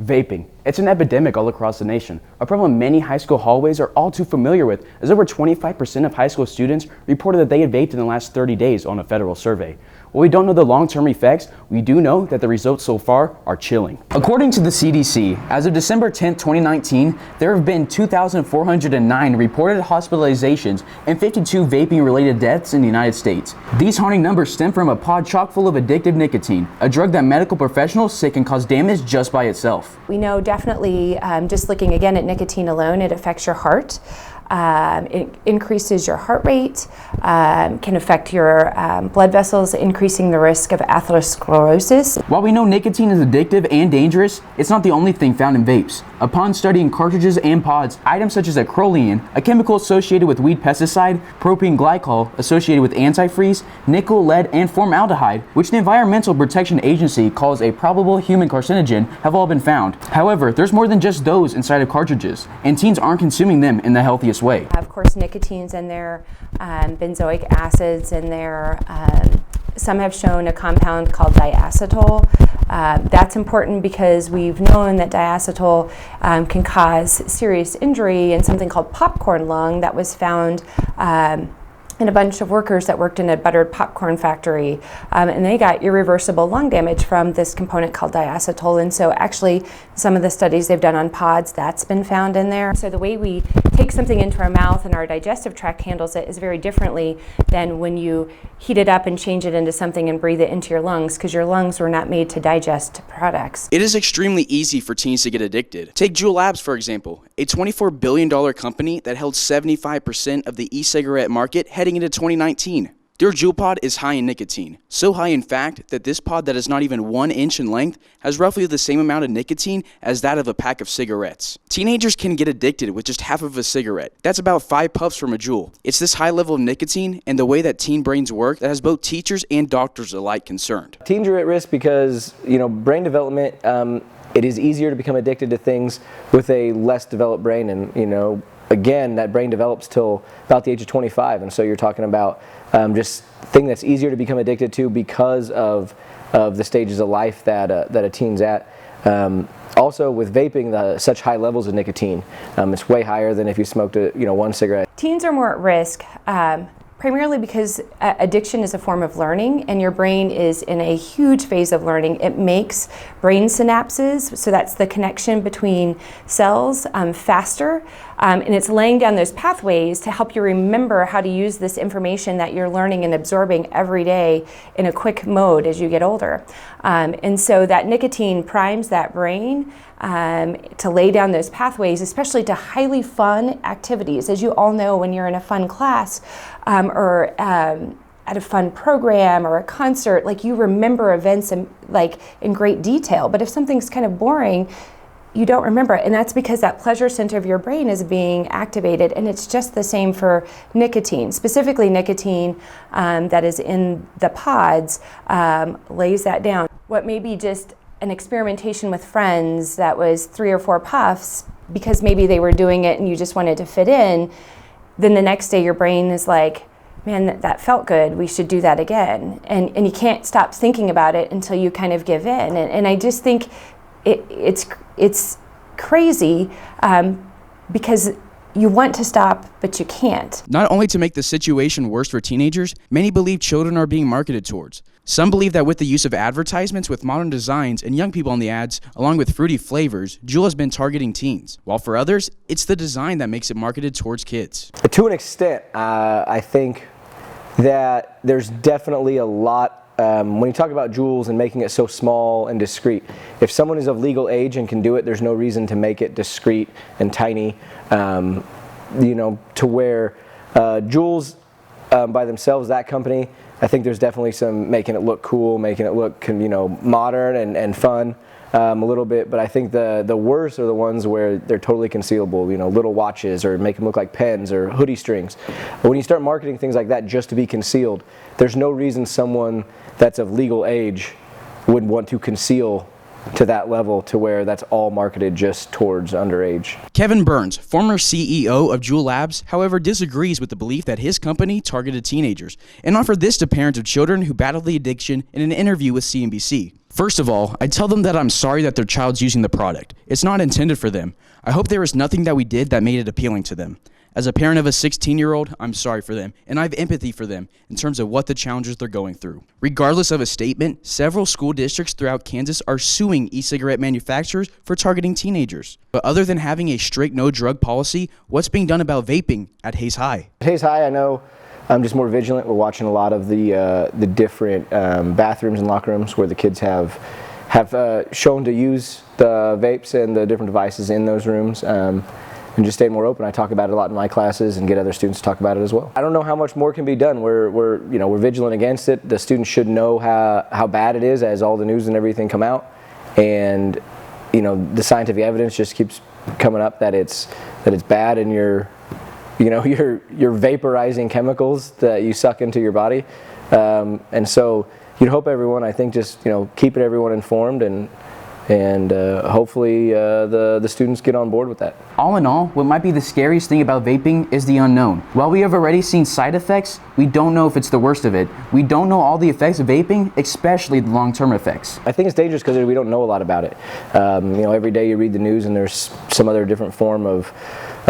Vaping. It's an epidemic all across the nation, a problem many high school hallways are all too familiar with, as over 25% of high school students reported that they had vaped in the last 30 days on a federal survey. While we don't know the long-term effects, we do know that the results so far are chilling. According to the CDC, as of December 10, 2019, there have been 2,409 reported hospitalizations and 52 vaping-related deaths in the United States. These haunting numbers stem from a pod chock full of addictive nicotine, a drug that medical professionals say can cause damage just by itself. We know definitely, just looking again at nicotine alone, it affects your heart. It increases your heart rate, can affect your blood vessels, increasing the risk of atherosclerosis. While we know nicotine is addictive and dangerous, it's not the only thing found in vapes. Upon studying cartridges and pods, items such as acrolein, a chemical associated with weed pesticide, propylene glycol associated with antifreeze, nickel, lead, and formaldehyde, which the Environmental Protection Agency calls a probable human carcinogen, have all been found. However, there's more than just those inside of cartridges, and teens aren't consuming them in the healthiest way. Of course, nicotine's in there, benzoic acids in there. Some have shown a compound called diacetyl. That's important because we've known that diacetyl can cause serious injury in something called popcorn lung that was found in a bunch of workers that worked in a buttered popcorn factory, and they got irreversible lung damage from this component called diacetyl. And so actually some of the studies they've done on pods, that's been found in there. So the way we take something into our mouth and our digestive tract handles it is very differently than when you heat it up and change it into something and breathe it into your lungs, because your lungs were not made to digest products. It is extremely easy for teens to get addicted. Take Juul Labs, for example, a $24 billion company that held 75% of the e-cigarette market heading into 2019. Their Juul pod is high in nicotine, so high in fact that this pod that is not even 1 inch in length has roughly the same amount of nicotine as that of a pack of cigarettes. Teenagers can get addicted with just half of a cigarette. That's about 5 puffs from a Juul. It's this high level of nicotine and the way that teen brains work that has both teachers and doctors alike concerned. Teens are at risk because, brain development, it is easier to become addicted to things with a less developed brain, and again, that brain develops till about the age of 25, and so you're talking about just thing that's easier to become addicted to because of the stages of life that a teen's at. Also, with vaping, such high levels of nicotine, it's way higher than if you smoked one cigarette. Teens are more at risk, primarily because addiction is a form of learning, and your brain is in a huge phase of learning. It makes brain synapses, so that's the connection between cells, faster, and it's laying down those pathways to help you remember how to use this information that you're learning and absorbing every day in a quick mode as you get older. And so that nicotine primes that brain to lay down those pathways, especially to highly fun activities. As you all know, when you're in a fun class or at a fun program or a concert, like, you remember events in great detail. But if something's kind of boring, you don't remember it, and that's because that pleasure center of your brain is being activated. And it's just the same for nicotine. Specifically, nicotine that is in the pods lays that down. What may be just an experimentation with friends that was 3 or 4 puffs because maybe they were doing it and you just wanted to fit in, then the next day your brain is like, man, that felt good, we should do that again. And you can't stop thinking about it until you kind of give in. And I just think it's crazy because you want to stop, but you can't. Not only to make the situation worse for teenagers, many believe children are being marketed towards. Some believe that with the use of advertisements with modern designs and young people on the ads, along with fruity flavors, Juul has been targeting teens. While for others, it's the design that makes it marketed towards kids. To an extent, I think that there's definitely a lot. When you talk about Juuls and making it so small and discreet, if someone is of legal age and can do it, there's no reason to make it discreet and tiny, to where Juuls by themselves, that company, I think there's definitely some making it look cool, making it look modern and fun a little bit. But I think the worst are the ones where they're totally concealable, little watches, or make them look like pens or hoodie strings. But when you start marketing things like that just to be concealed, there's no reason someone that's of legal age would want to conceal to that level to where that's all marketed just towards underage. Kevin Burns, former CEO of Juul Labs, however, disagrees with the belief that his company targeted teenagers and offered this to parents of children who battled the addiction in an interview with CNBC. First of all, I tell them that I'm sorry that their child's using the product. It's not intended for them. I hope there was nothing that we did that made it appealing to them. As a parent of a 16-year-old, I'm sorry for them, and I have empathy for them in terms of what the challenges they're going through. Regardless of a statement, several school districts throughout Kansas are suing e-cigarette manufacturers for targeting teenagers. But other than having a strict no-drug policy, what's being done about vaping at Hayes High? At Hayes High, I know I'm just more vigilant. We're watching a lot of the different bathrooms and locker rooms where the kids have shown to use the vapes and the different devices in those rooms. And just stay more open. I talk about it a lot in my classes and get other students to talk about it as well. I don't know how much more can be done. We're vigilant against it. The students should know how bad it is as all the news and everything come out. And the scientific evidence just keeps coming up that it's bad, and you're vaporizing chemicals that you suck into your body. And so you'd hope everyone, I think, just keeping everyone informed, and hopefully the students get on board with that. All in all, what might be the scariest thing about vaping is the unknown. While we have already seen side effects, we don't know if it's the worst of it. We don't know all the effects of vaping, especially the long-term effects. I think it's dangerous because we don't know a lot about it. Every day you read the news and there's some other different form of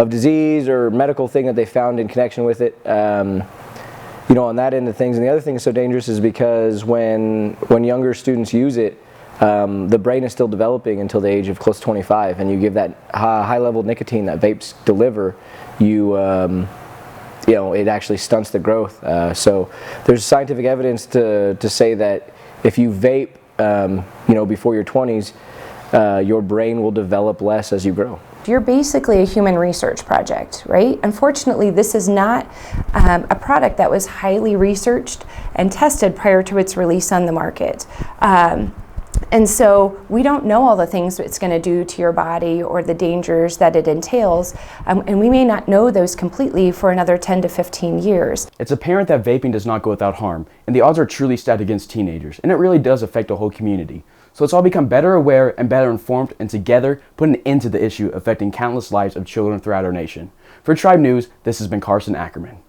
disease or medical thing that they found in connection with it. On that end of things. And the other thing that's so dangerous is because when younger students use it, the brain is still developing until the age of close to 25, and you give that high level nicotine that vapes deliver, it actually stunts the growth. So there's scientific evidence to say that if you vape, before your 20s, your brain will develop less as you grow. You're basically a human research project, right? Unfortunately, this is not a product that was highly researched and tested prior to its release on the market. And so we don't know all the things it's going to do to your body or the dangers that it entails, and we may not know those completely for another 10 to 15 years. It's apparent that vaping does not go without harm, and the odds are truly stacked against teenagers, and it really does affect a whole community. So let's all become better aware and better informed, and together put an end to the issue affecting countless lives of children throughout our nation. For Tribe News, this has been Carson Ackerman.